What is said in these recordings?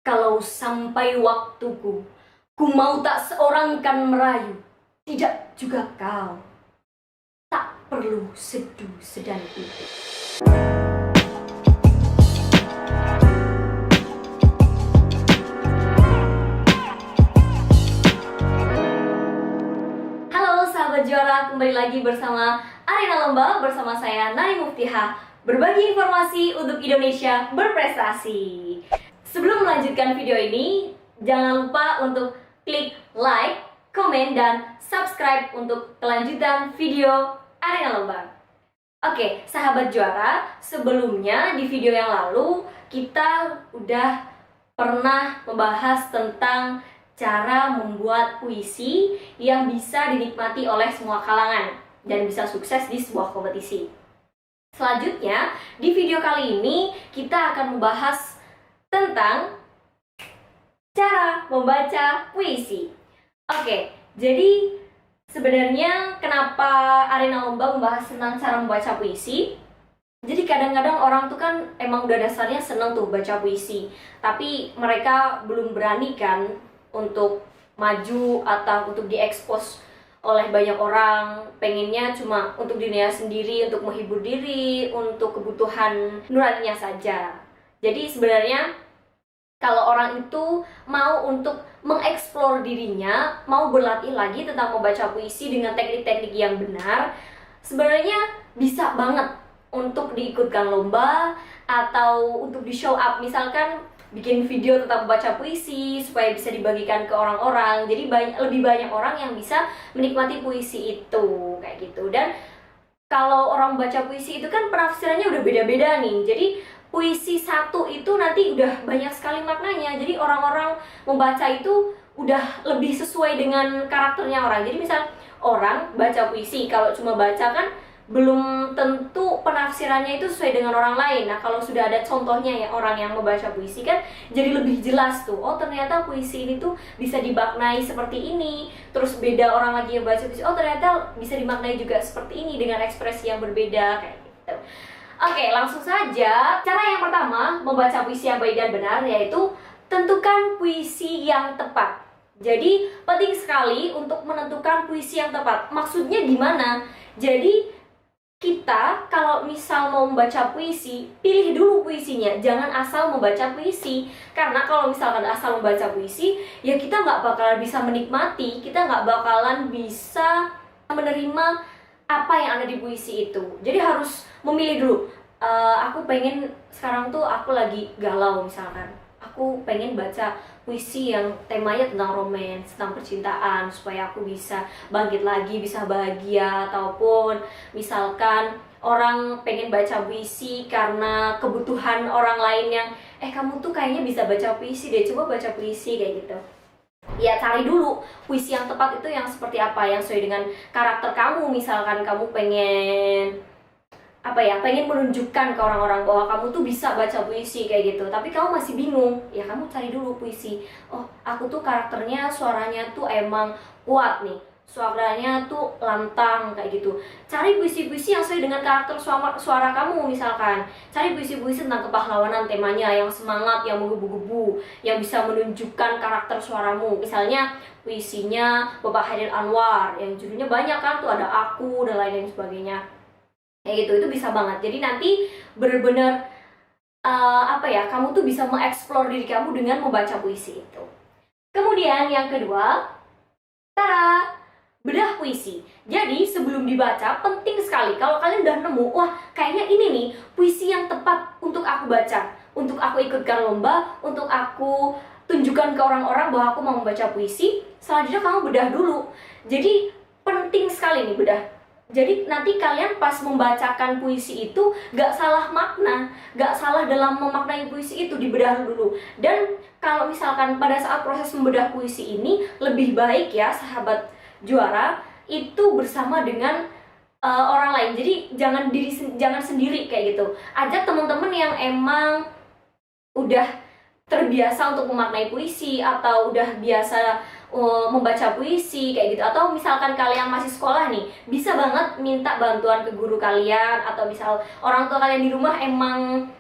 Kalau sampai waktuku, ku mau tak seorang kan merayu, tidak juga kau, tak perlu seduh sedan itu. Halo sahabat juara, kembali lagi bersama Arena Lomba bersama saya Nani Muftiha, berbagi informasi untuk Indonesia berprestasi. Sebelum melanjutkan video ini, jangan lupa untuk klik like, komen, dan subscribe untuk kelanjutan video Arena Lomba. Oke, sahabat juara, sebelumnya di video yang lalu kita udah pernah membahas tentang cara membuat puisi yang bisa dinikmati oleh semua kalangan dan bisa sukses di sebuah kompetisi. Selanjutnya, di video kali ini kita akan membahas tentang cara membaca puisi. Oke, jadi sebenarnya kenapa Arena Lomba membahas tentang cara membaca puisi? Jadi kadang-kadang orang tuh kan emang udah dasarnya seneng tuh baca puisi, tapi mereka belum berani kan untuk maju atau untuk diekspos oleh banyak orang. Pengennya cuma untuk dirinya sendiri, untuk menghibur diri, untuk kebutuhan nuraninya saja. Jadi sebenarnya kalau orang itu mau untuk mengeksplor dirinya, mau berlatih lagi tentang membaca puisi dengan teknik-teknik yang benar, sebenarnya bisa banget untuk diikutkan lomba atau untuk di show up, misalkan bikin video tentang membaca puisi supaya bisa dibagikan ke orang-orang. Jadi lebih banyak orang yang bisa menikmati puisi itu kayak gitu. Dan kalau orang baca puisi itu kan penafsirannya udah beda-beda nih. Jadi puisi satu itu nanti udah banyak sekali maknanya. Jadi orang-orang membaca itu udah lebih sesuai dengan karakternya orang. Jadi misal orang baca puisi, kalau cuma baca kan belum tentu penafsirannya itu sesuai dengan orang lain. Nah, kalau sudah ada contohnya ya orang yang membaca puisi kan jadi lebih jelas tuh. Oh, ternyata puisi ini tuh bisa dimaknai seperti ini. Terus beda orang lagi yang baca puisi, oh ternyata bisa dimaknai juga seperti ini dengan ekspresi yang berbeda kayak gitu. Oke, langsung saja. Cara yang pertama membaca puisi yang baik dan benar yaitu tentukan puisi yang tepat. Jadi penting sekali untuk menentukan puisi yang tepat. Maksudnya gimana? Jadi kita kalau misal mau membaca puisi, pilih dulu puisinya, jangan asal membaca puisi. Karena kalau misalkan asal membaca puisi, ya kita nggak bakalan bisa menikmati, kita nggak bakalan bisa menerima apa yang ada di puisi itu. Jadi harus memilih dulu. Aku pengen sekarang tuh aku lagi galau misalkan, aku pengen baca puisi yang temanya tentang romance, tentang percintaan, supaya aku bisa bangkit lagi, bisa bahagia. Ataupun misalkan orang pengen baca puisi karena kebutuhan orang lain yang kamu tuh kayaknya bisa baca puisi deh, coba baca puisi kayak gitu. Ya cari dulu puisi yang tepat itu yang seperti apa, yang sesuai dengan karakter kamu. Misalkan kamu pengen pengen menunjukkan ke orang-orang bahwa kamu tuh bisa baca puisi kayak gitu, tapi kamu masih bingung, ya kamu cari dulu puisi. Oh, aku tuh karakternya suaranya tuh emang kuat nih, suaranya tuh lantang kayak gitu. Cari puisi-puisi yang sesuai dengan karakter suara kamu. Misalkan cari puisi-puisi tentang kepahlawanan, temanya yang semangat, yang menggebu-gebu, yang bisa menunjukkan karakter suaramu. Misalnya puisinya Bapak Hairil Anwar yang judulnya banyak kan tuh, ada Aku dan lain-lain sebagainya kayak gitu. Itu bisa banget. Jadi nanti bener-bener kamu tuh bisa mengeksplor diri kamu dengan membaca puisi itu. Kemudian yang kedua, bedah puisi. Jadi sebelum dibaca penting sekali kalau kalian udah nemu, wah kayaknya ini nih puisi yang tepat untuk aku baca, untuk aku ikutkan lomba, untuk aku tunjukkan ke orang-orang bahwa aku mau membaca puisi. Selanjutnya kamu bedah dulu. Jadi penting sekali nih bedah. Jadi nanti kalian pas membacakan puisi itu gak salah makna, gak salah dalam memaknai puisi itu, dibedah dulu. Dan kalau misalkan pada saat proses membedah puisi ini, lebih baik ya sahabat juara itu bersama dengan orang lain. Jadi jangan sendiri kayak gitu. Ajak teman-teman yang emang udah terbiasa untuk memaknai puisi atau udah biasa membaca puisi kayak gitu. Atau misalkan kalian masih sekolah nih, bisa banget minta bantuan ke guru kalian, atau misal orang tua kalian di rumah emang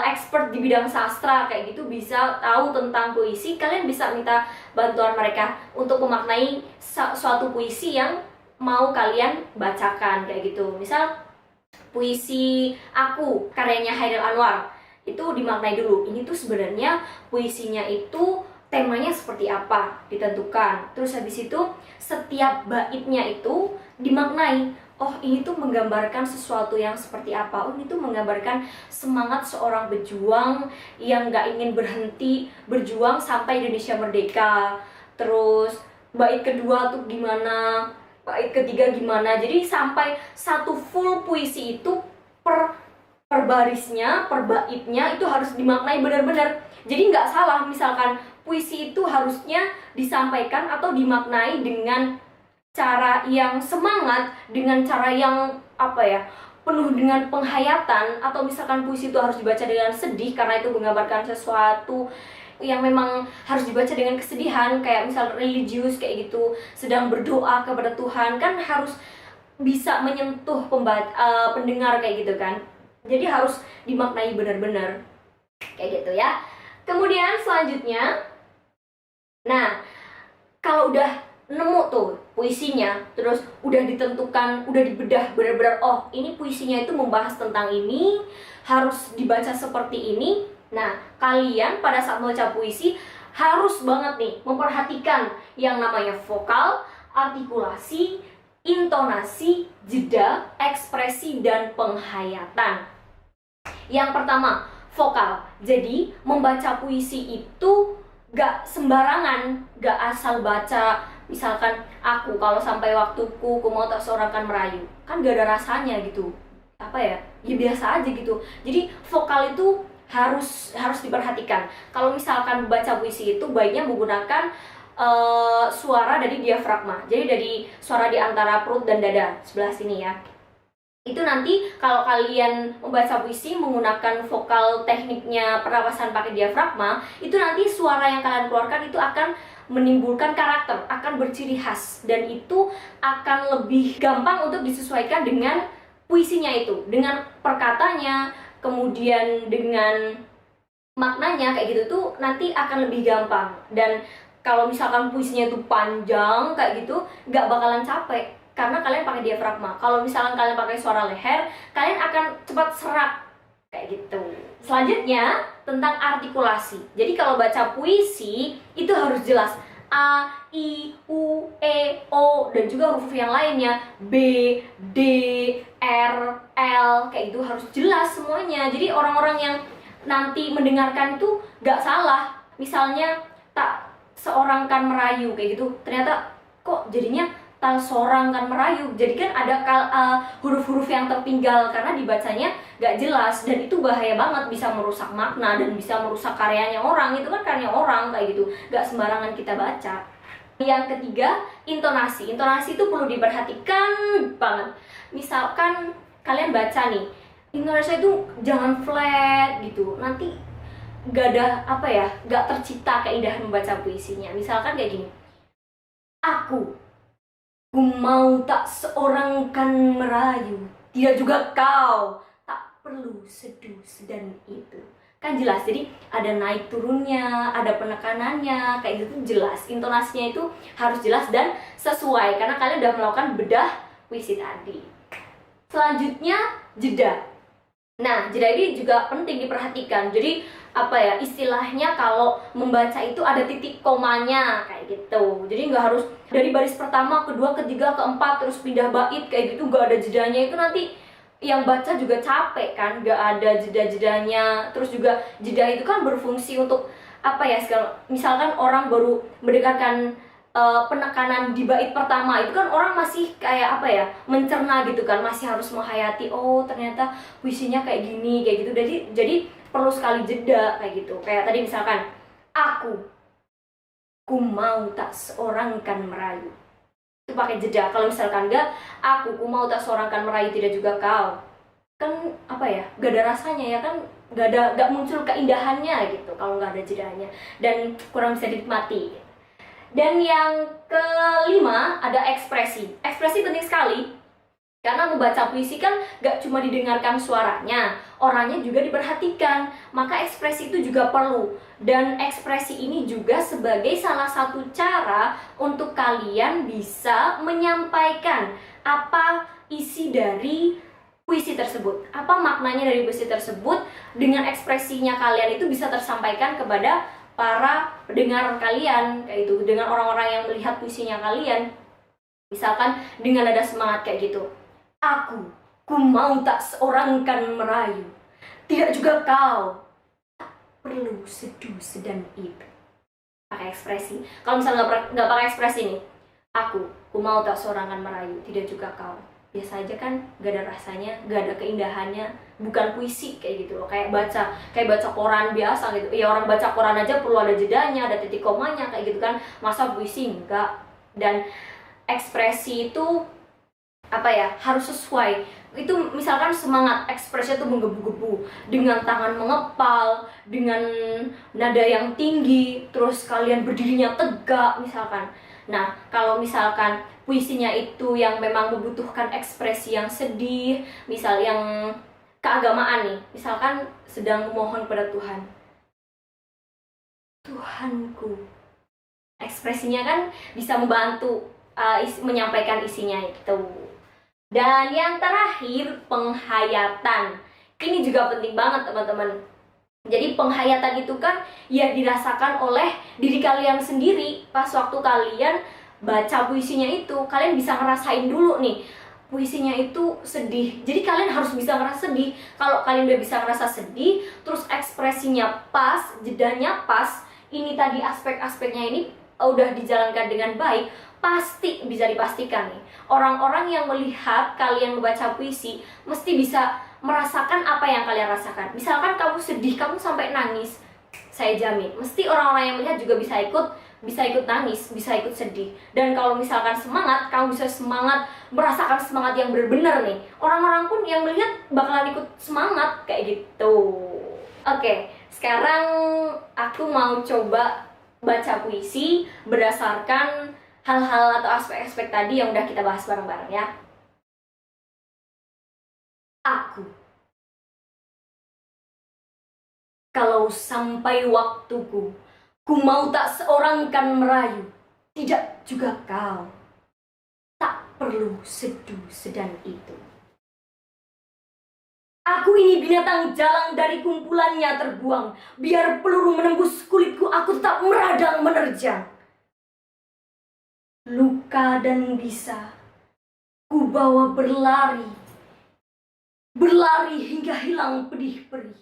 expert di bidang sastra kayak gitu, bisa tahu tentang puisi, kalian bisa minta bantuan mereka untuk memaknai suatu puisi yang mau kalian bacakan kayak gitu. Misal puisi Aku karyanya Hairil Anwar, itu dimaknai dulu, ini tuh sebenarnya puisinya itu temanya seperti apa, ditentukan. Terus habis itu setiap baitnya itu dimaknai, oh ini tuh menggambarkan sesuatu yang seperti apa, oh ini tuh menggambarkan semangat seorang pejuang yang gak ingin berhenti berjuang sampai Indonesia merdeka. Terus bait kedua tuh gimana, bait ketiga gimana. Jadi sampai satu full puisi itu per barisnya, per baitnya itu harus dimaknai benar-benar. Jadi nggak salah, misalkan puisi itu harusnya disampaikan atau dimaknai dengan cara yang semangat, dengan cara yang penuh dengan penghayatan, atau misalkan puisi itu harus dibaca dengan sedih karena itu menggambarkan sesuatu yang memang harus dibaca dengan kesedihan, kayak misal religius kayak gitu, sedang berdoa kepada Tuhan, kan harus bisa menyentuh pendengar kayak gitu kan. Jadi harus dimaknai benar-benar kayak gitu ya. Kemudian selanjutnya, nah kalau udah nemu tuh puisinya, terus udah ditentukan, udah dibedah benar-benar, oh ini puisinya itu membahas tentang ini, harus dibaca seperti ini. Nah, kalian pada saat membaca puisi harus banget nih memperhatikan yang namanya vokal, artikulasi, intonasi, jeda, ekspresi, dan penghayatan. Yang pertama, vokal. Jadi, membaca puisi itu gak sembarangan, gak asal baca. Misalkan Aku kalau sampai waktuku, ku mau tak seorangkan merayu, kan gak ada rasanya gitu, ya biasa aja gitu. Jadi vokal itu harus diperhatikan. Kalau misalkan baca puisi itu baiknya menggunakan suara dari diafragma, jadi dari suara di antara perut dan dada sebelah sini ya. Itu nanti kalau kalian membaca puisi menggunakan vokal, tekniknya pernapasan pakai diafragma, itu nanti suara yang kalian keluarkan itu akan menimbulkan karakter, akan berciri khas, dan itu akan lebih gampang untuk disesuaikan dengan puisinya itu, dengan perkatanya, kemudian dengan maknanya kayak gitu tuh nanti akan lebih gampang. Dan kalau misalkan puisinya itu panjang kayak gitu, nggak bakalan capek karena kalian pakai diafragma. Kalau misalkan kalian pakai suara leher, kalian akan cepat serak kayak gitu. Selanjutnya tentang artikulasi. Jadi kalau baca puisi itu harus jelas, A, I, U, E, O, dan juga huruf yang lainnya, B, D, R, L, kayak gitu harus jelas semuanya. Jadi orang-orang yang nanti mendengarkan itu gak salah. Misalnya tak seorang kan merayu kayak gitu, ternyata kok jadinya tak seorang kan merayu, jadi kan ada huruf-huruf yang tertinggal karena dibacanya gak jelas, dan itu bahaya banget, bisa merusak makna dan bisa merusak karyanya orang. Itu kan karya orang kayak gitu, gak sembarangan kita baca. Yang ketiga, intonasi. Intonasi itu perlu diperhatikan banget. Misalkan kalian baca nih, intonasi itu jangan flat gitu, nanti gak ada gak tercipta keindahan membaca puisinya. Misalkan kayak gini, Ku mau tak seorang kan merayu, tidak juga kau, tak perlu seduh sedan itu. Kan jelas, jadi ada naik turunnya, ada penekanannya, kayak gitu jelas. Intonasinya itu harus jelas dan sesuai, karena kalian udah melakukan bedah puisi tadi. Selanjutnya, jeda. Nah, jeda ini juga penting diperhatikan. Jadi istilahnya kalau membaca itu ada titik komanya kayak gitu. Jadi nggak harus dari baris pertama, kedua, ketiga, keempat terus pindah bait kayak gitu, nggak ada jedanya. Itu nanti yang baca juga capek kan, nggak ada jeda-jedanya. Terus juga jeda itu kan berfungsi untuk misalkan orang baru mendengarkan penekanan di bait pertama, itu kan orang masih kayak mencerna gitu kan, masih harus menghayati, oh ternyata puisinya kayak gini kayak gitu. Jadi perlu sekali jeda kayak gitu. Kayak tadi misalkan, ku mau tak seorang kan merayu, itu pakai jeda. Kalau misalkan enggak, ku mau tak seorang kan merayu, tidak juga kau, kan gak ada rasanya ya kan, gak muncul keindahannya gitu kalau nggak ada jedanya, dan kurang bisa dinikmati. Dan yang kelima ada ekspresi. Ekspresi penting sekali. Karena membaca puisi kan gak cuma didengarkan suaranya, orangnya juga diperhatikan. Maka ekspresi itu juga perlu. Dan ekspresi ini juga sebagai salah satu cara untuk kalian bisa menyampaikan apa isi dari puisi tersebut. Apa maknanya dari puisi tersebut, dengan ekspresinya kalian itu bisa tersampaikan kepada para pendengar kalian, kayak gitu, dengan orang-orang yang melihat puisinya kalian. Misalkan dengan ada semangat kayak gitu. Ku mau tak seorang kan merayu, tidak juga kau, tak perlu seduh sedan itu. Pakai ekspresi. Kalau misalnya nggak pakai ekspresi nih, ku mau tak seorang kan merayu, tidak juga kau. Biasa aja kan, gak ada rasanya, gak ada keindahannya, bukan puisi kayak gitu loh. Kayak baca koran biasa gitu. Ya orang baca koran aja perlu ada jedanya, ada titik komanya kayak gitu kan. Masa puisi enggak. Dan ekspresi itu harus sesuai. Itu misalkan semangat, ekspresinya tuh menggebu-gebu dengan tangan mengepal, dengan nada yang tinggi, terus kalian berdirinya tegak misalkan. Nah, kalau misalkan puisinya itu yang memang membutuhkan ekspresi yang sedih, misal yang keagamaan nih, misalkan sedang memohon pada Tuhan, Tuhanku, ekspresinya kan bisa membantu menyampaikan isinya itu. Dan yang terakhir, penghayatan. Ini juga penting banget teman-teman. Jadi penghayatan itu kan ya dirasakan oleh diri kalian sendiri. Pas waktu kalian baca puisinya itu, kalian bisa ngerasain dulu nih, puisinya itu sedih. Jadi kalian harus bisa ngerasa sedih. Kalau kalian udah bisa ngerasa sedih, terus ekspresinya pas, jedanya pas, ini tadi aspek-aspeknya ini udah dijalankan dengan baik, pasti bisa dipastikan nih, orang-orang yang melihat kalian membaca puisi mesti bisa merasakan apa yang kalian rasakan. Misalkan kamu sedih, kamu sampai nangis, saya jamin mesti orang-orang yang melihat juga bisa ikut nangis, bisa ikut sedih. Dan kalau misalkan semangat, kamu bisa semangat, merasakan semangat yang benar-benar nih, orang-orang pun yang melihat bakalan ikut semangat kayak gitu. Oke, sekarang aku mau coba baca puisi berdasarkan hal-hal atau aspek-aspek tadi yang udah kita bahas bareng-bareng ya. Aku, kalau sampai waktuku, ku mau tak seorang kan merayu, tidak juga kau, tak perlu seduh sedan itu. Aku ini binatang jalang dari kumpulannya terbuang, biar peluru menembus kulitku, aku tetap meradang menerjang. Luka dan bisa ku bawa berlari hingga hilang pedih perih.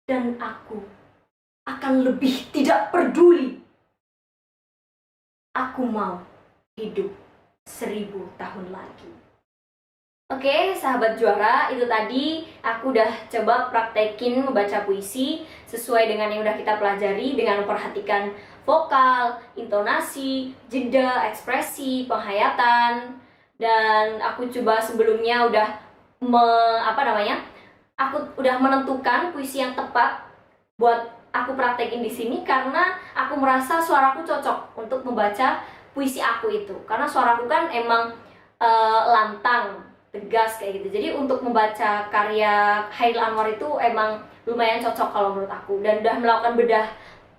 Dan aku akan lebih tidak peduli. Aku mau hidup 1000 tahun lagi. Oke, sahabat juara, itu tadi aku udah coba praktekin membaca puisi sesuai dengan yang udah kita pelajari, dengan memperhatikan vokal, intonasi, jeda, ekspresi, penghayatan. Dan aku coba sebelumnya udah aku udah menentukan puisi yang tepat buat aku praktekin di sini, karena aku merasa suaraku cocok untuk membaca puisi aku itu. Karena suaraku kan emang lantang, tegas kayak gitu. Jadi untuk membaca karya Chairil Anwar itu emang lumayan cocok kalau menurut aku. Dan udah melakukan bedah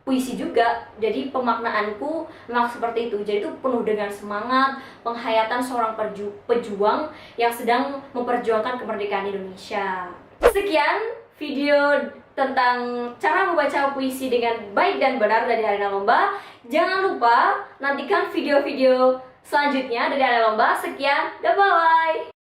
puisi juga, jadi pemaknaanku memang seperti itu. Jadi itu penuh dengan semangat, penghayatan seorang pejuang yang sedang memperjuangkan kemerdekaan Indonesia. Sekian video tentang cara membaca puisi dengan baik dan benar dari Arena Lomba. Jangan lupa nantikan video-video selanjutnya dari Arena Lomba. Sekian, bye-bye.